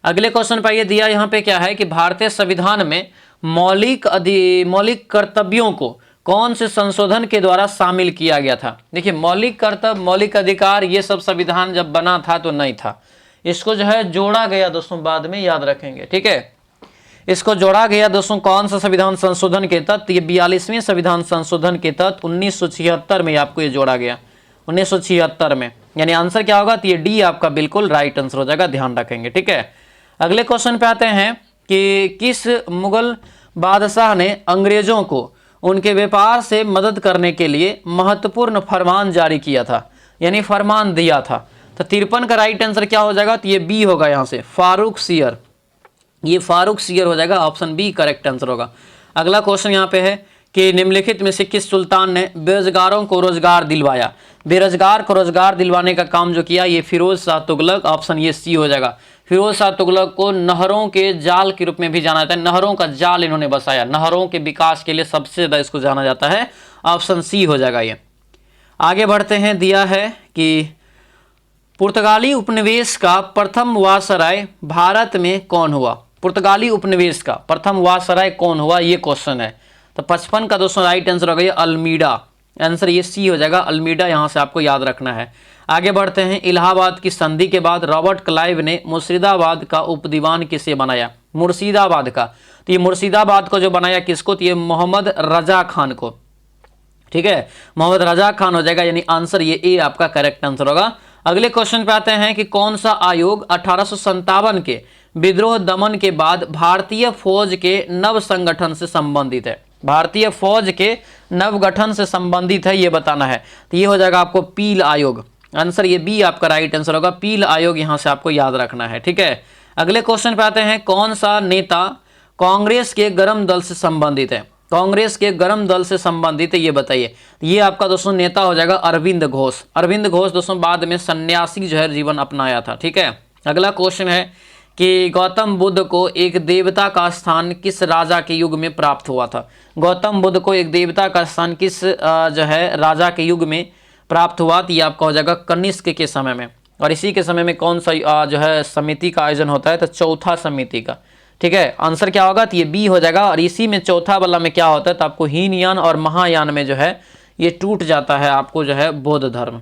[SPEAKER 1] अगले क्वेश्चन पर ये दिया यहाँ पे क्या है कि भारतीय संविधान में मौलिक कर्तव्यों को कौन से संशोधन के द्वारा शामिल किया गया था। देखिए, मौलिक कर्तव्य, मौलिक अधिकार ये सब संविधान जब बना था तो नहीं था, इसको जो है जोड़ा गया दोस्तों, बाद में याद रखेंगे। ठीक है, इसको जोड़ा गया दोस्तों कौन सा संविधान संशोधन के तहत, ये 42वें संविधान संशोधन के तहत 1976 में आपको ये जोड़ा गया, 1976 में, यानी आंसर क्या होगा, तो ये डी आपका बिल्कुल राइट आंसर हो जाएगा, ध्यान रखेंगे। ठीक है, अगले क्वेश्चन पे आते हैं कि किस मुगल बादशाह ने अंग्रेजों को उनके व्यापार से मदद करने के लिए महत्वपूर्ण फरमान जारी किया था, यानी फरमान दिया था। तो 53 का राइट आंसर क्या हो जाएगा, तो ये बी होगा, यहाँ से फारूक सियर, ये फारूक सियर हो जाएगा, ऑप्शन बी करेक्ट आंसर होगा। अगला क्वेश्चन यहाँ पे है कि निम्नलिखित में से किस सुल्तान ने बेरोजगारों को रोजगार दिलवाया। बेरोजगार को रोजगार दिलवाने का काम जो किया ये फिरोज शाह तुगलक, ऑप्शन ये सी हो जाएगा। फिरोज शाह तुगलक को नहरों के जाल के रूप में भी जाना जाता है, नहरों का जाल इन्होंने बसाया, नहरों के विकास के लिए सबसे ज्यादा इसको जाना जाता है, ऑप्शन सी हो जाएगा ये। आगे बढ़ते हैं, दिया है कि पुर्तगाली उपनिवेश का प्रथम वायसराय भारत में कौन हुआ। पुर्तगाली उपनिवेश का प्रथम वायसराय कौन हुआ, ये क्वेश्चन है। तो 55 का दोस्तों राइट आंसर हो गया अल्मीडा, आंसर ये सी हो जाएगा, अल्मीडा यहाँ से आपको याद रखना है। आगे बढ़ते हैं, इलाहाबाद की संधि के बाद रॉबर्ट क्लाइव ने मुर्शिदाबाद का उपदीवान किसे बनाया। मुर्शिदाबाद का, तो ये मुर्शिदाबाद को जो बनाया किसको, तो ये मोहम्मद रजा खान को। ठीक है, मोहम्मद रजा खान हो जाएगा, यानी आंसर ये ए आपका करेक्ट आंसर होगा। अगले क्वेश्चन पे आते हैं कि कौन सा आयोग 1857 के विद्रोह दमन के बाद भारतीय फौज के नव संगठन से संबंधित है। भारतीय फौज के नव गठन से संबंधित है, ये बताना है। तो ये हो जाएगा आपको पील आयोग, आंसर ये बी आपका राइट आंसर होगा, पील आयोग यहाँ से आपको याद रखना है। ठीक है, अगले क्वेश्चन पे आते हैं, कौन सा नेता कांग्रेस के गरम दल से संबंधित है। कांग्रेस के गरम दल से संबंधित है, ये बताइए। ये आपका दोस्तों नेता हो जाएगा अरविंद घोष। अरविंद घोष दोस्तों बाद में सन्यासी जो है जीवन अपनाया था। ठीक है, अगला क्वेश्चन है कि गौतम बुद्ध को एक देवता का स्थान किस राजा के युग में प्राप्त हुआ था। गौतम बुद्ध को एक देवता का स्थान किस जो है राजा के युग में प्राप्त हुआ, तो ये आपका हो जाएगा कनिष्क के समय में। और इसी के समय में कौन सा जो है समिति का आयोजन होता है, तो चौथा समिति का। ठीक है, आंसर क्या होगा, तो ये बी हो जाएगा। और इसी में चौथा वाला में क्या होता है, तो आपको हीनयान और महायान में जो है ये टूट जाता है आपको जो है बौद्ध धर्म।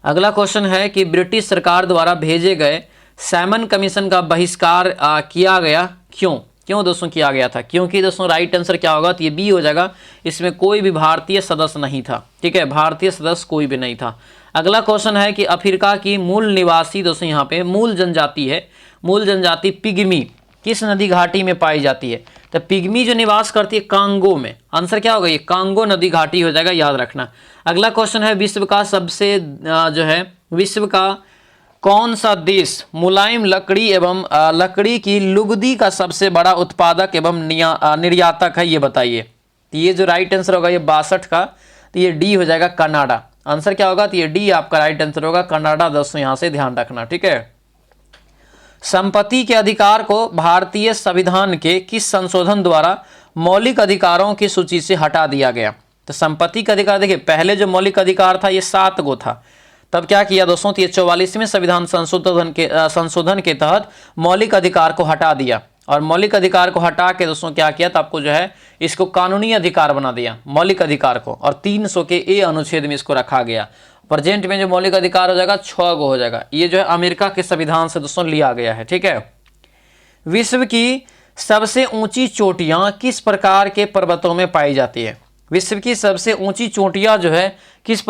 [SPEAKER 1] अगला क्वेश्चन है कि ब्रिटिश सरकार द्वारा भेजे गए सैमन कमीशन का बहिष्कार किया गया क्यों। क्यों दोस्तों किया गया था? क्योंकि दोस्तों राइट आंसर क्या होगा? तो ये बी हो जाएगा, इसमें कोई भी भारतीय सदस्य नहीं था। ठीक है, भारतीय सदस्य कोई भी नहीं था। अगला क्वेश्चन है कि अफ्रीका की मूल निवासी दोस्तों यहाँ पे मूल जनजाति है, मूल जनजाति पिग्मी किस नदी घाटी में पाई जाती है? तो पिग्मी जो निवास करती है कांगो में। आंसर क्या होगा? ये कांगो नदी घाटी हो जाएगा, याद रखना। अगला क्वेश्चन है विश्व का सबसे जो है विश्व का कौन सा देश मुलायम लकड़ी एवं लकड़ी की लुगदी का सबसे बड़ा उत्पादक एवं निर्यातक है? ये बताइए। तो ये जो राइट आंसर होगा ये 62 का, तो ये डी हो जाएगा कनाडा। आंसर क्या होगा? तो ये डी आपका राइट आंसर होगा, कनाडा। दोस्तों यहां से ध्यान रखना। ठीक है, संपत्ति के अधिकार को भारतीय संविधान के किस संशोधन द्वारा मौलिक अधिकारों की सूची से हटा दिया गया? तो संपत्ति का अधिकार देखिए, पहले जो मौलिक अधिकार था ये 7 गो था, तब क्या किया दोस्तों? तो ये 44वें संविधान संशोधन के तहत मौलिक अधिकार को हटा दिया, और मौलिक अधिकार को हटा के दोस्तों क्या किया? तो आपको जो है इसको कानूनी अधिकार बना दिया मौलिक अधिकार को, और 300 के ए अनुच्छेद में इसको रखा गया। प्रेजेंट में जो मौलिक अधिकार हो जाएगा 6 गो हो जाएगा। ये जो है अमेरिका के संविधान से दोस्तों लिया गया है। ठीक है, विश्व की सबसे ऊंची चोटियां किस प्रकार के पर्वतों में पाई जाती है? विश्व की सबसे ऊंची चोटियां जो है किस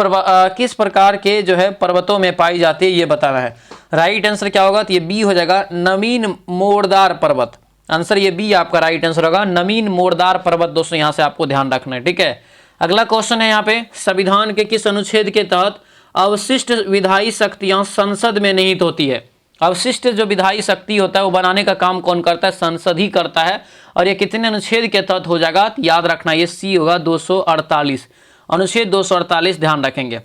[SPEAKER 1] प्रकार के जो है पर्वतों में पाई जाती है, ये बताना है। राइट आंसर क्या होगा? तो ये बी हो जाएगा, नवीन मोड़दार पर्वत। आंसर ये बी आपका राइट आंसर होगा, नवीन मोड़दार पर्वत। दोस्तों यहां से आपको ध्यान रखना है। ठीक है, अगला क्वेश्चन है यहाँ पे, संविधान के किस अनुच्छेद के तहत अवशिष्ट विधायी शक्तियां संसद में निहित होती है? अवशिष्ट जो विधायी शक्ति होता है वो बनाने का काम कौन करता है? संसद ही करता है। और ये कितने अनुच्छेद के तहत हो जाएगा? तो याद रखना ये सी होगा, 248, अनुच्छेद 248 ध्यान रखेंगे।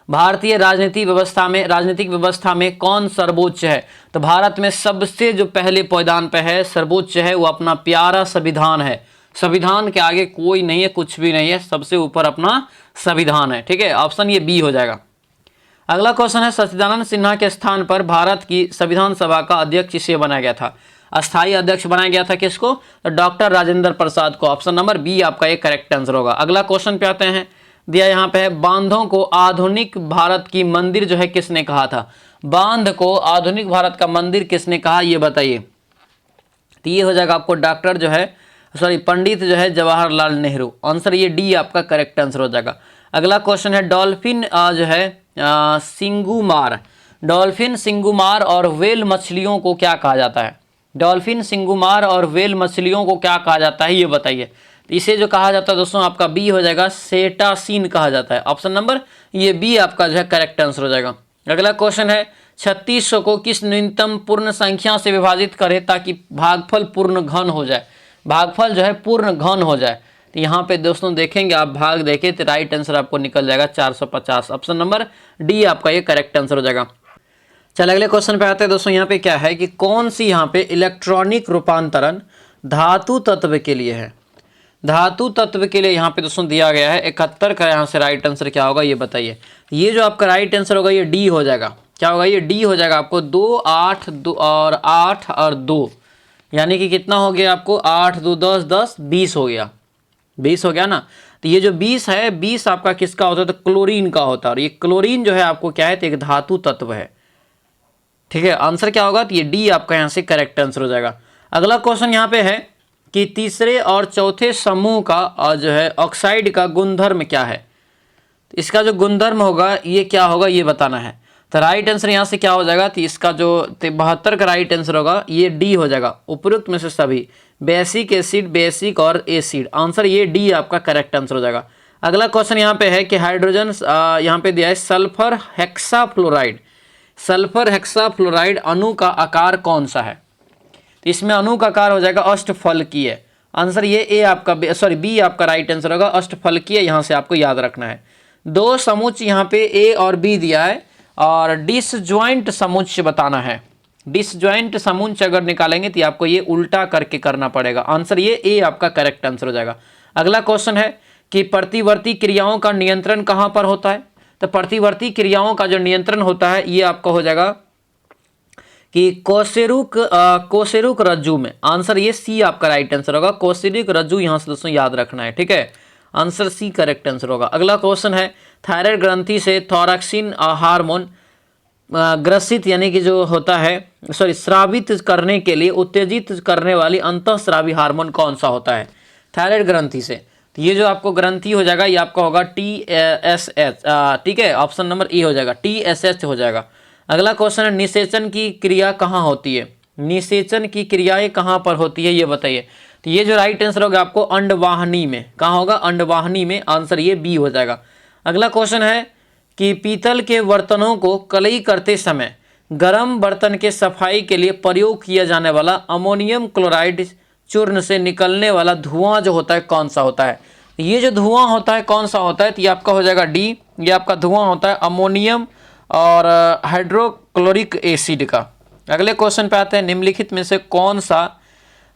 [SPEAKER 1] भारतीय राजनीतिक व्यवस्था में कौन सर्वोच्च है? तो भारत में सबसे जो पहले पायदान पे है, सर्वोच्च है, वो अपना प्यारा संविधान है। संविधान के आगे कोई नहीं है, कुछ भी नहीं है, सबसे ऊपर अपना संविधान है। ठीक है, ऑप्शन ये बी हो जाएगा। अगला क्वेश्चन है, सच्चिदानंद सिन्हा के स्थान पर भारत की संविधान सभा का अध्यक्ष किसे बनाया गया था? अस्थायी अध्यक्ष बनाया गया था किसको? तो डॉक्टर राजेंद्र प्रसाद को। ऑप्शन नंबर बी आपका एक करेक्ट आंसर होगा। अगला क्वेश्चन पे आते हैं, दिया यहाँ पे है, बांधों को आधुनिक भारत की मंदिर जो है किसने कहा था? बांध को आधुनिक भारत का मंदिर किसने कहा, ये बताइए। तो ये हो जाएगा आपको डॉक्टर जो है पंडित जो है जवाहरलाल नेहरू। आंसर ये डी आपका करेक्ट आंसर हो जाएगा। अगला क्वेश्चन है, डॉल्फिन जो है डॉल्फिन सिंगुमार और वेल मछलियों को क्या कहा जाता है? डॉल्फिन सिंगुमार और वेल मछलियों को क्या कहा जाता है, ये बताइए। इसे जो कहा जाता है दोस्तों आपका बी हो जाएगा, सेटासीन कहा जाता है। ऑप्शन नंबर ये बी आपका जो है करेक्ट आंसर हो जाएगा। अगला क्वेश्चन है, 3600 को किस न्यूनतम पूर्ण संख्या से विभाजित करें ताकि भागफल पूर्ण घन हो जाए? भागफल जो है पूर्ण घन हो जाए। तो यहाँ पे दोस्तों देखेंगे आप, भाग देखें तो राइट आंसर आपको निकल जाएगा 450। ऑप्शन नंबर डी आपका ये करेक्ट आंसर हो जाएगा। चल अगले क्वेश्चन पे आते हैं दोस्तों। यहाँ पे क्या है कि कौन सी यहाँ पे इलेक्ट्रॉनिक रूपांतरण धातु तत्व के लिए है? धातु तत्व के लिए यहाँ पे दोस्तों दिया गया है 71 का। यहाँ से राइट आंसर क्या होगा ये बताइए। ये जो आपका राइट आंसर होगा ये डी हो जाएगा। क्या होगा? ये डी हो जाएगा आपको 2, 8, 2 और 8 और 2, यानी कि कितना हो गया आपको 8, 2, 10, 10, 20 हो गया। 20 हो गया ना। तो ये जो 20 है, 20 आपका किसका होता है? तो क्लोरीन का होता है। और ये क्लोरीन जो है आपको क्या है? तो एक धातु तत्व है। ठीक है, आंसर क्या होगा? तो ये डी आपका यहाँ से करेक्ट आंसर हो जाएगा। अगला क्वेश्चन यहाँ पे है कि तीसरे और चौथे समूह का जो है ऑक्साइड का गुणधर्म क्या है? इसका जो गुणधर्म होगा ये क्या होगा ये बताना है। तो राइट आंसर यहाँ से क्या हो जाएगा? तो इसका जो 72 का राइट आंसर होगा ये डी हो जाएगा। उपरोक्त में से सभी बेसिक एसिड, बेसिक और एसिड। आंसर ये डी आपका करेक्ट आंसर हो जाएगा। अगला क्वेश्चन यहाँ पे है कि हाइड्रोजन यहाँ पे दिया है सल्फर हेक्साफ्लोराइड। सल्फर हेक्साफ्लोराइड अणु का आकार कौन सा है? तो इसमें अणु का आकार हो जाएगा अष्टफलकीय। आंसर ये ए आपका बी आपका राइट आंसर होगा, अष्टफलकीय। यहाँ से आपको याद रखना है। 2 समुच्च यहाँ पे ए और बी दिया है और डिसजॉइंट समुच्च बताना है। डिसजॉइंट समुच्च अगर निकालेंगे तो आपको ये उल्टा करके करना पड़ेगा। आंसर ये ए आपका करेक्ट आंसर हो जाएगा। अगला क्वेश्चन है कि प्रतिवर्ती क्रियाओं का नियंत्रण कहाँ पर होता है? तो प्रतिवर्ती क्रियाओं का जो नियंत्रण होता है ये आपका हो जाएगा कि कोसेरुक रज्जु में। आंसर ये सी आपका राइट आंसर होगा, कोसेरुक रज्जु। यहाँ से दोस्तों याद रखना है। ठीक है, आंसर सी करेक्ट आंसर होगा। अगला क्वेश्चन है, थायराइड ग्रंथि से थॉरक्सिन हार्मोन ग्रसित यानी कि जो होता है स्रावित करने के लिए उत्तेजित करने वाली अंतःस्रावी हार्मोन कौन सा होता है? थायराइड ग्रंथि से। तो ये जो आपको ग्रंथि हो जाएगा ये आपका होगा TSH, ठीक है, ऑप्शन नंबर ए हो जाएगा, TSH हो जाएगा। अगला क्वेश्चन है निषेचन की क्रिया कहाँ होती है? निषेचन की क्रियाएं कहाँ पर होती है ये बताइए। तो ये जो राइट आंसर होगा आपको अंडवाहिनी में। कहाँ होगा? अंडवाहिनी में। आंसर ये बी हो जाएगा। अगला क्वेश्चन है कि पीतल के बर्तनों को कलई करते समय गर्म बर्तन के सफाई के लिए प्रयोग किया जाने वाला अमोनियम क्लोराइड चूर्ण से निकलने वाला धुआं जो होता है कौन सा होता है? ये जो धुआं होता है कौन सा होता है? तो ये आपका हो जाएगा डी। ये आपका धुआं होता है अमोनियम और हाइड्रोक्लोरिक एसिड का। अगले क्वेश्चन पे आते हैं, निम्नलिखित में से कौन सा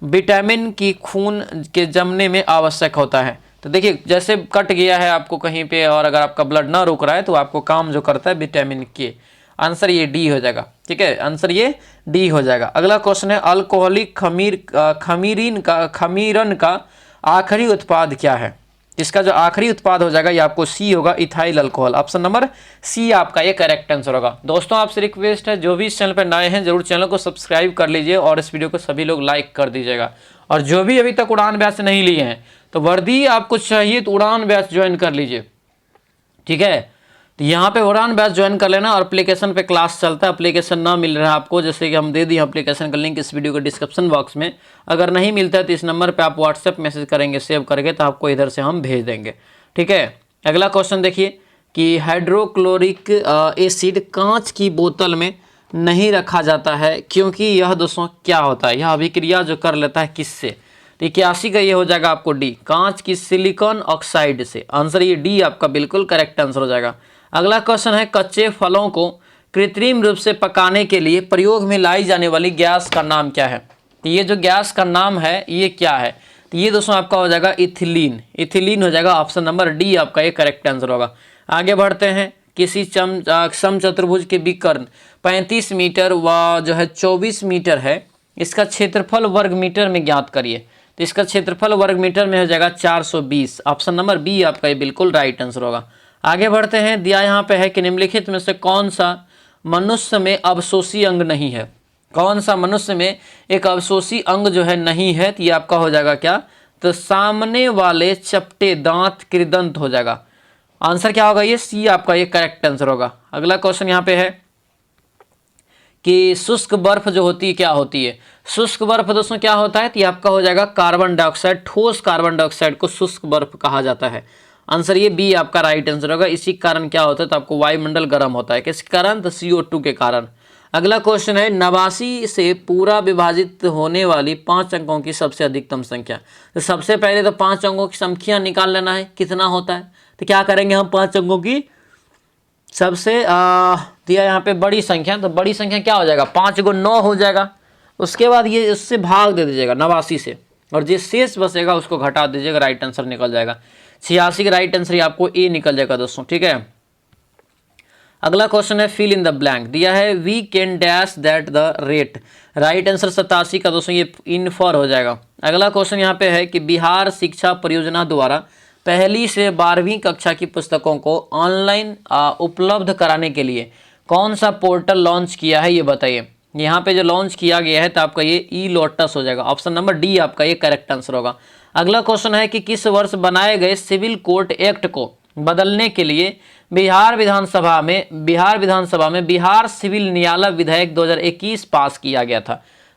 [SPEAKER 1] विटामिन की खून के जमने में आवश्यक होता है? तो देखिए जैसे कट गया है आपको कहीं पे और अगर आपका ब्लड ना रुक रहा है तो आपको काम जो करता है विटामिन के। आंसर ये डी हो जाएगा, ठीक है, आंसर ये डी हो जाएगा। अगला क्वेश्चन है अल्कोहलिक खमीरन का आखिरी उत्पाद क्या है? इसका जो आखिरी उत्पाद हो जाएगा ये आपको सी होगा, ethyl alcohol. Option number C आपका ये करेक्ट आंसर होगा। दोस्तों आपसे रिक्वेस्ट है जो भी इस चैनल पर नए हैं जरूर चैनल को सब्सक्राइब कर लीजिए और इस वीडियो को सभी लोग लाइक कर दीजिएगा। और जो भी अभी तक उड़ान बैच नहीं लिए हैं तो वर्दी आपको चाहिए तो उड़ान बैच ज्वाइन कर लीजिए, ठीक है। तो यहाँ पे उड़ान बैच ज्वाइन कर लेना और एप्लीकेशन पे क्लास चलता है। एप्लीकेशन ना मिल रहा है आपको, जैसे कि हम दे दिए एप्लीकेशन का लिंक इस वीडियो के डिस्क्रिप्शन बॉक्स में। अगर नहीं मिलता है तो इस नंबर पे आप व्हाट्सएप मैसेज करेंगे सेव करके तो आपको इधर से हम भेज देंगे, ठीक है। अगला क्वेश्चन देखिए कि हाइड्रोक्लोरिक एसिड कांच की बोतल में नहीं रखा जाता है क्योंकि यह दोस्तों क्या होता है? यह अभिक्रिया जो कर लेता है किससे? तो 81 का ये हो जाएगा आपको डी, कांच की सिलिकॉन ऑक्साइड से। आंसर ये डी आपका बिल्कुल करेक्ट आंसर हो जाएगा। अगला क्वेश्चन है कच्चे फलों को कृत्रिम रूप से पकाने के लिए प्रयोग में लाई जाने वाली गैस का नाम क्या है? तो ये जो गैस का नाम है ये क्या है? तो ये दोस्तों आपका हो जाएगा इथिलीन। इथिलीन हो जाएगा, ऑप्शन नंबर डी आपका ये करेक्ट आंसर होगा। आगे बढ़ते हैं, किसी समचतुर्भुज के विकर्ण 35 मीटर व जो है 24 मीटर है, इसका क्षेत्रफल वर्ग मीटर में ज्ञात करिए। तो इसका क्षेत्रफल वर्ग मीटर में हो जाएगा 420। ऑप्शन नंबर बी आपका ये बिल्कुल राइट आंसर होगा। आगे बढ़ते हैं, दिया यहाँ पे है कि निम्नलिखित में से कौन सा मनुष्य में अवशोषी अंग नहीं है? कौन सा मनुष्य में एक अवशोषी अंग जो है नहीं है? तो ये आपका हो जाएगा क्या? तो सामने वाले चपटे दांत कृदंत हो जाएगा। आंसर क्या होगा? ये सी आपका ये करेक्ट आंसर होगा। अगला क्वेश्चन यहाँ पे है कि शुष्क बर्फ जो होती है क्या होती है? शुष्क बर्फ दोस्तों क्या होता है? तो ये आपका हो जाएगा कार्बन डाइऑक्साइड। ठोस कार्बन डाइऑक्साइड को शुष्क बर्फ कहा जाता है। आंसर ये बी आपका राइट आंसर होगा। इसी कारण क्या होता है? तो आपको वायुमंडल गर्म होता है। किस कारण? तो CO2 के कारण। अगला क्वेश्चन है 89 से पूरा विभाजित होने वाली 5 अंकों की सबसे अधिकतम संख्या। तो सबसे पहले तो 5 अंकों की संख्या निकाल लेना है, कितना होता है। तो क्या करेंगे हम 5 अंकों की सबसे दिया यहाँ पे बड़ी संख्या, तो बड़ी संख्या क्या हो जाएगा? 5 को 9 हो जाएगा। उसके बाद ये इससे भाग दे दीजिएगा 89 से और जो शेष बचेगा उसको घटा दीजिएगा, राइट आंसर निकल जाएगा। 86 का राइट आंसर आपको ए निकल जाएगा दोस्तों, ठीक है। अगला क्वेश्चन है फिल इन द ब्लैंक। दिया है we can dash that the rate. Right answer 87 का दोस्तों ये इनफॉर हो जाएगा। अगला क्वेश्चन यहाँ पे है कि बिहार शिक्षा परियोजना द्वारा पहली से 12वीं कक्षा की पुस्तकों को ऑनलाइन उपलब्ध कराने के लिए कौन सा पोर्टल लॉन्च किया है ये बताइए। यहाँ पे जो लॉन्च किया गया है तो आपका ये ई लोटस हो जाएगा। ऑप्शन नंबर डी आपका ये करेक्ट आंसर होगा। अगला क्वेश्चन है कि किस वर्ष बनाए गए सिविल कोर्ट एक्ट को बदलने के लिए बिहार विधानसभा में बिहार सिविल न्यायालय विधेयक 2021 पास किया गया था।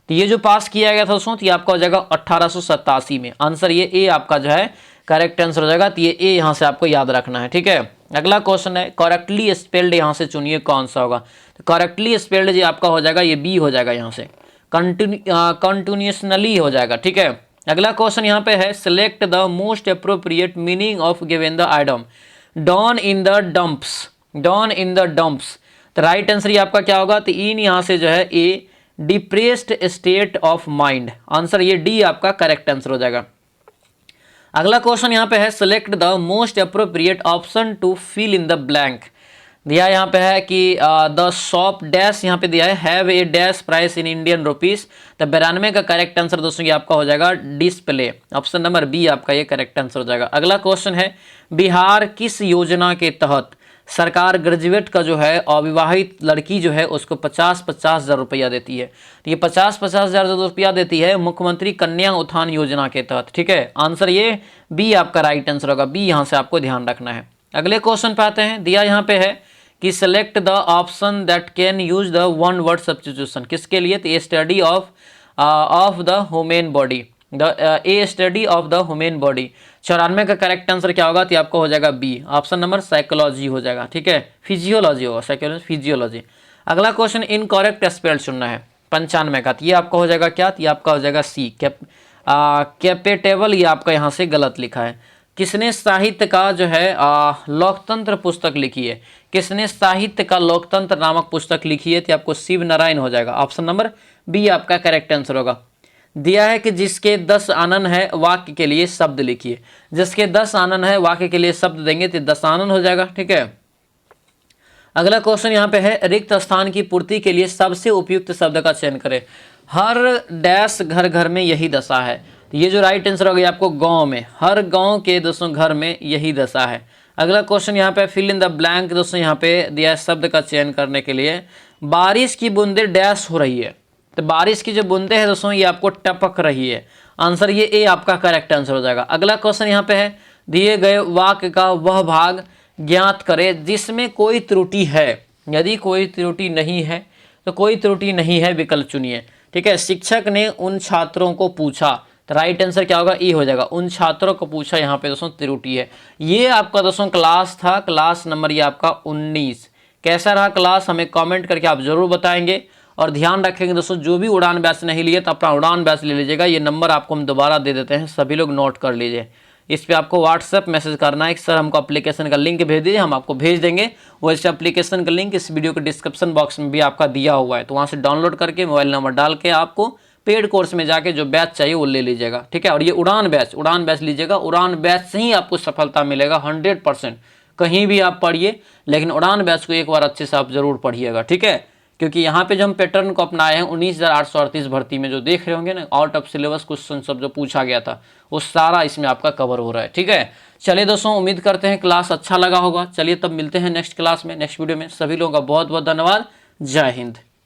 [SPEAKER 1] तो ये जो पास किया गया था दोस्तों तो ये आपका हो जाएगा 1887 में। आंसर ये ए आपका जो है करेक्ट आंसर हो जाएगा। तो ये ए यहाँ से आपको याद रखना है, ठीक है। अगला क्वेश्चन है करेक्टली स्पेल्ड, यहाँ से चुनिए कौन सा होगा। तो करेक्टली स्पेल्ड जी आपका हो जाएगा ये बी हो जाएगा, यहाँ से कंटिन्यूसनली हो जाएगा, ठीक है। अगला क्वेश्चन यहाँ पे है select the most appropriate meaning of given the item done in the dumps. तो राइट आंसर ये आपका क्या होगा? तो इन यहाँ से जो है a depressed state of mind. Answer ये डी आपका करेक्ट आंसर हो जाएगा। अगला क्वेश्चन यहाँ पे है select the most appropriate option to fill in the blank. दिया यहाँ पे है कि द शॉप डैश यहाँ पे दिया है have a dash price in Indian rupees. तो 92 का करेक्ट आंसर दोस्तों ये आपका हो जाएगा डिस्प्ले। ऑप्शन नंबर बी आपका ये करेक्ट आंसर हो जाएगा। अगला क्वेश्चन है बिहार किस योजना के तहत सरकार ग्रेजुएट का जो है अविवाहित लड़की जो है उसको 50-50 हज़ार रुपया देती है। तो ये 50-50 हज़ार रुपया देती है मुख्यमंत्री कन्या उत्थान योजना के तहत। ठीक है, आंसर ये बी आपका राइट आंसर होगा, बी यहाँ से आपको ध्यान रखना है। अगले क्वेश्चन पे आते हैं, दिया यहाँ पे है कि select the option that can use the one word substitution, किसके लिए? तो a study of the human body, a study of the human body. 94 का करेक्ट आंसर क्या होगा? तो आपको हो जाएगा बी, ऑप्शन नंबर साइकोलॉजी हो जाएगा। ठीक है, फिजियोलॉजी होगा, साइकोलॉजी फिजियोलॉजी। अगला क्वेश्चन इनकरेक्ट स्पेल चुनना है 95 का, तो ये आपका हो जाएगा क्या? तो ये आपका हो जाएगा सी, कैपेटेबल, ये आपका यहाँ से गलत लिखा है। किसने साहित्य का जो है लोकतंत्र पुस्तक लिखी है? किसने साहित्य का लोकतंत्र नामक पुस्तक लिखी है? तो आपको शिव नारायण हो जाएगा, ऑप्शन नंबर बी आपका करेक्ट आंसर होगा। दिया है कि जिसके 10 आनन है वाक्य के लिए शब्द लिखिए, जिसके 10 आनन है वाक्य के लिए शब्द देंगे तो 10 आनन हो जाएगा। ठीक है, अगला क्वेश्चन यहाँ पे है रिक्त स्थान की पूर्ति के लिए सबसे उपयुक्त शब्द का चयन करें। हर डैश घर घर में यही दशा है, तो ये जो राइट आंसर होगा आपको गांव में, हर गांव के दोस्तों घर में यही दशा है। अगला क्वेश्चन यहाँ पे फिल इन द ब्लैंक दोस्तों यहाँ पे दिया शब्द का चयन करने के लिए बारिश की बूंदें डैश हो रही है, तो बारिश की जो बूंदें हैं दोस्तों ये आपको टपक रही है, आंसर ये ए आपका करेक्ट आंसर हो जाएगा। अगला क्वेश्चन यहाँ पे है दिए गए वाक्य का वह भाग ज्ञात करें जिसमें कोई त्रुटि है, यदि कोई त्रुटि नहीं है तो कोई त्रुटि नहीं है विकल्प चुनिए। ठीक है, शिक्षक ने उन छात्रों को पूछा, तो राइट आंसर क्या होगा? ई हो जाएगा, उन छात्रों को पूछा, यहाँ पे दोस्तों त्रुटि है। ये आपका दोस्तों क्लास था, क्लास नंबर ये आपका 19। कैसा रहा क्लास हमें कमेंट करके आप जरूर बताएंगे। और ध्यान रखेंगे दोस्तों जो भी उड़ान बैच नहीं लिए तो अपना उड़ान बैच ले लीजिएगा, ये नंबर आपको हम दोबारा दे देते हैं, सभी लोग नोट कर लीजिए। इस पर आपको व्हाट्सएप मैसेज करना है कि सर हमको एप्लीकेशन का लिंक भेज दीजिए, हम आपको भेज देंगे। वो इस एप्लीकेशन का लिंक इस वीडियो के डिस्क्रिप्शन बॉक्स में भी आपका दिया हुआ है, तो वहाँ से डाउनलोड करके मोबाइल नंबर डाल के आपको पेड कोर्स में जाके जो बैच चाहिए वो ले लीजिएगा। ठीक है, और ये उड़ान बैच लीजिएगा, उड़ान बैच से ही आपको सफलता मिलेगा 100%। कहीं भी आप पढ़िए लेकिन उड़ान बैच को एक बार अच्छे से आप जरूर पढ़िएगा। ठीक है, क्योंकि यहाँ पे जो हम पैटर्न को अपनाए हैं 19,838 भर्ती में जो देख रहे होंगे ना, आउट ऑफ सिलेबस क्वेश्चन सब जो पूछा गया था वो सारा इसमें आपका कवर हो रहा है। ठीक है, चलिए दोस्तों उम्मीद करते हैं क्लास अच्छा लगा होगा। चलिए तब मिलते हैं नेक्स्ट क्लास में, नेक्स्ट वीडियो में। सभी लोगों का बहुत बहुत धन्यवाद। जय हिंद।